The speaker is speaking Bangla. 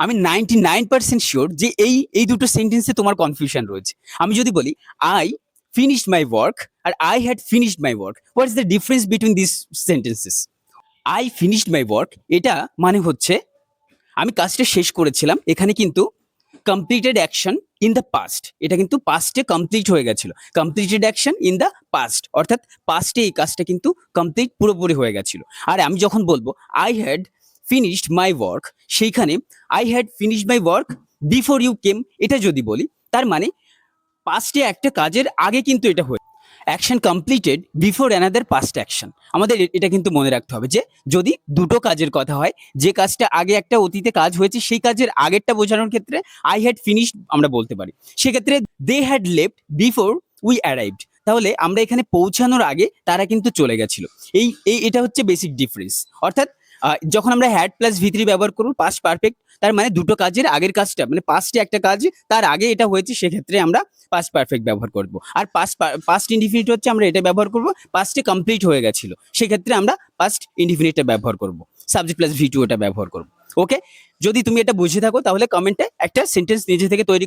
আমি 99% শিওর যে এই দুটো সেন্টেন্সে তোমার কনফিউশন রয়েছে। আমি যদি বলি আই ফিনিশড মাই ওয়ার্ক আর I had finished my work, what is the difference between this sentences? I finished my work এটা মানে হচ্ছে আমি কাজটা শেষ করেছিলাম, এখানে কিন্তু completed action in the past, এটা কিন্তু পাস্টে কমপ্লিট হয়ে গেছিল। Completed action in the past অর্থাৎ পাস্টে এই কাজটা কিন্তু কমপ্লিট পুরোপুরি হয়ে গেছিল। আর আমি যখন বলবো I had finished my work, সেইখানে I had finished my work before you came, এটা যদি বলি তার মানে পাস্টে একটা কাজের আগে কিন্তু এটা হয়ে action completed before another past action. আমাদের এটা কিন্তু মনে রাখতে হবে যে যদি দুটো কাজের কথা হয়, যে কাজটা আগে একটা অতীতে কাজ হয়েছে সেই কাজের আগেরটা বোঝানোর ক্ষেত্রে আই হ্যাড ফিনিশড আমরা বলতে পারি। সেক্ষেত্রে they had left before we arrived, তাহলে আমরা এখানে পৌঁছানোর আগে তারা কিন্তু চলে গেছিল। এটা হচ্ছে বেসিক ডিফারেন্স। অর্থাৎ যখন আমরা হ্যাড প্লাস ভি3 ব্যবহার করবো পাস্ট পারফেক্ট, তার মানে দুটো কাজের আগের কাজটা মানে পাস্টে একটা কাজ তার আগে এটা হয়েছে, সেক্ষেত্রে আমরা পাস্ট পারফেক্ট ব্যবহার করব। আর পাস্ট ইনডিফিনিট হচ্ছে আমরা এটা ব্যবহার করব পাস্টে কমপ্লিট হয়ে গেছিল, সেক্ষেত্রে আমরা পাস্ট ইনডিফিনিটটা ব্যবহার করব, সাবজেক্ট প্লাস ভি2 এটা ব্যবহার করব। ওকে, যদি তুমি এটা বুঝে থাকো তাহলে কমেন্টে একটা সেন্টেন্স নিজে থেকে তৈরি